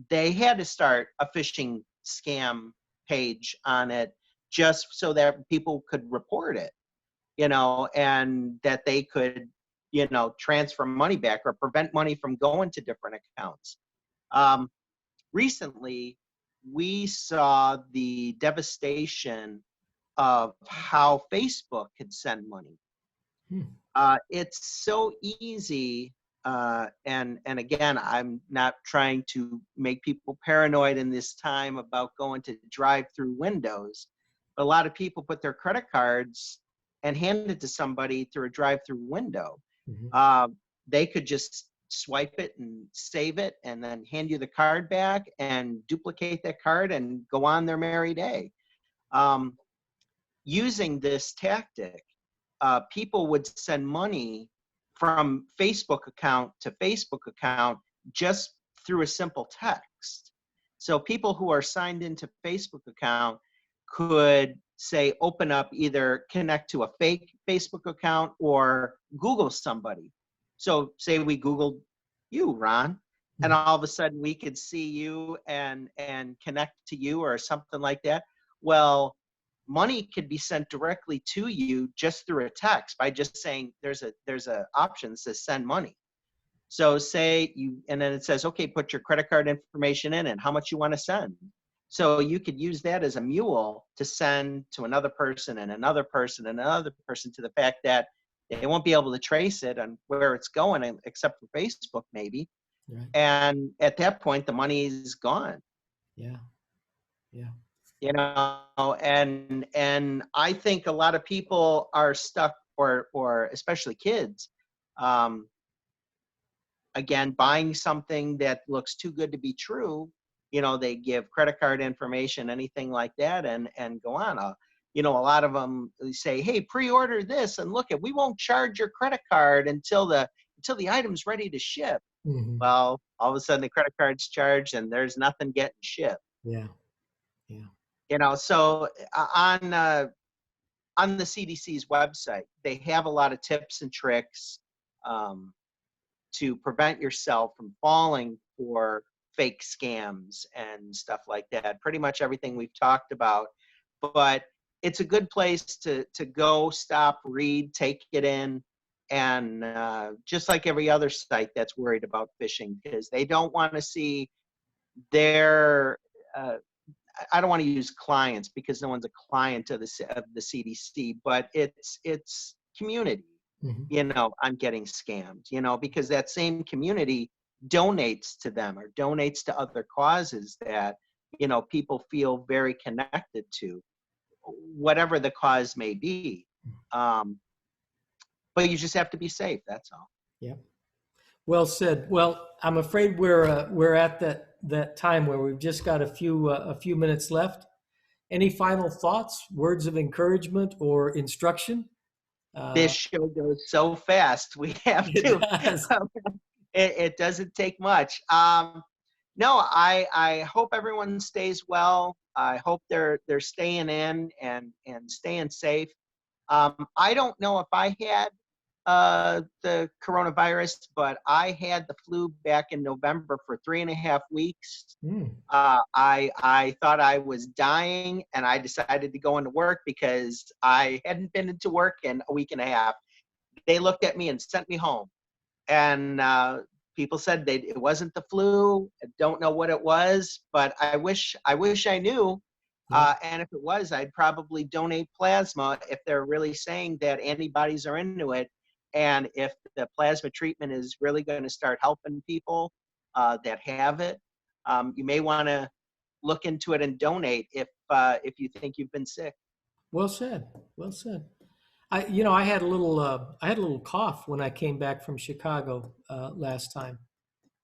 They had to start a phishing scam page on it just so that people could report it, and that they could, transfer money back or prevent money from going to different accounts. Recently, we saw the devastation of how Facebook could send money. It's so easy, and again, I'm not trying to make people paranoid in this time about going to drive-through windows, but a lot of people put their credit cards and hand it to somebody through a drive-through window. Mm-hmm. They could just swipe it and save it and then hand you the card back and duplicate that card and go on their merry day. Using this tactic, people would send money from Facebook account to Facebook account just through a simple text. So people who are signed into Facebook account could say, open up, either connect to a fake Facebook account or Google somebody. So say we Googled you, Ron, and all of a sudden we could see you and connect to you or something like that. Well, money could be sent directly to you just through a text by just saying there's a option that says send money. So say you, and then it says, okay, put your credit card information in and how much you want to send. So you could use that as a mule to send to another person and another person and another person, to the fact that they won't be able to trace it and where it's going, except for Facebook maybe. Right. And at that point, the money is gone. Yeah. Yeah. And I think a lot of people are stuck, or especially kids, again, buying something that looks too good to be true. They give credit card information, anything like that, and go on. A lot of them say, hey, pre-order this, and look, we won't charge your credit card until the item's ready to ship. Mm-hmm. Well, all of a sudden the credit card's charged and there's nothing getting shipped. Yeah. Yeah. So on the CDC's website, they have a lot of tips and tricks to prevent yourself from falling for fake scams and stuff like that. Pretty much everything we've talked about, but it's a good place to go, stop, read, take it in, and just like every other site that's worried about phishing, because they don't want to see their I don't want to use clients because no one's a client of the CDC, but it's community. Mm-hmm. I'm getting scammed, because that same community donates to them or donates to other causes that, people feel very connected to, whatever the cause may be. But you just have to be safe. That's all. Yeah. Well said. Well, I'm afraid we're at that time where we've just got a few minutes left. Any final thoughts, words of encouragement or instruction? This show goes so fast. We have to. Does. It doesn't take much. No, I hope everyone stays well. I hope they're staying in and staying safe. I don't know if I had the coronavirus, but I had the flu back in November for 3.5 weeks. I thought I was dying, and I decided to go into work because I hadn't been into work in a week and a half. They looked at me and sent me home, and people said it wasn't the flu. I don't know what it was, but I wish I knew. And if it was, I'd probably donate plasma if they're really saying that antibodies are into it. And if the plasma treatment is really going to start helping people that have it, you may want to look into it and donate if you think you've been sick. Well said. Well said. I had a little cough when I came back from Chicago last time,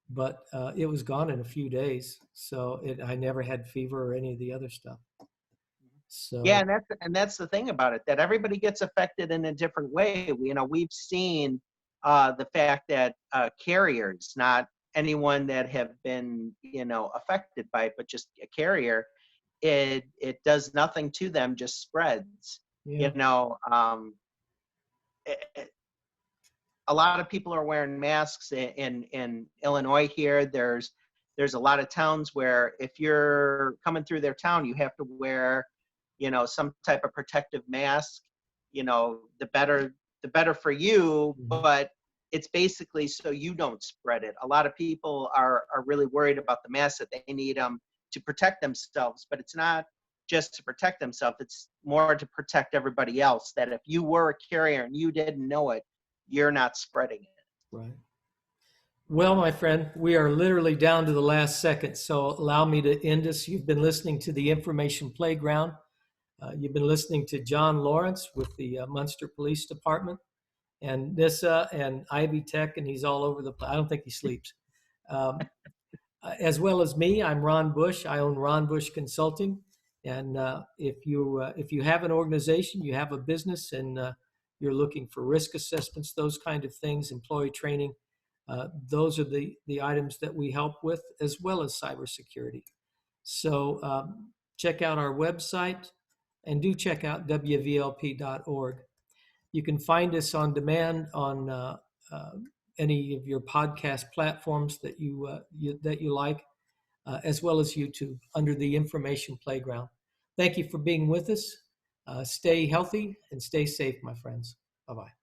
but it was gone in a few days. So I never had fever or any of the other stuff. So Yeah, and that's the thing about it, that everybody gets affected in a different way. We've seen the fact that carriers, not anyone that have been affected by it, but just a carrier, it does nothing to them, just spreads. yeah, A lot of people are wearing masks in Illinois here. There's a lot of towns where if you're coming through their town, you have to wear, some type of protective mask. The better for you, mhm, but it's basically so you don't spread it. A lot of people are really worried about the masks, that they need them to protect themselves, but it's not just to protect themselves. It's more to protect everybody else, that if you were a carrier and you didn't know it, you're not spreading it. right. Well, my friend, we are literally down to the last second, so allow me to end us. You've been listening to the Information Playground. You've been listening to John Lohrentz with the Munster Police Department, and Nissa and Ivy Tech, and he's all over I don't think he sleeps. As well as me, I'm Ron Bush. I own Ron Bush Consulting, and if you have an organization, you have a business, and you're looking for risk assessments, those kind of things, employee training, those are the items that we help with, as well as cybersecurity. So check out our website, and do check out wvlp.org. You can find us on demand on any of your podcast platforms that you like, as well as YouTube under the Information Playground. Thank you for being with us. Stay healthy and stay safe, my friends. Bye-bye.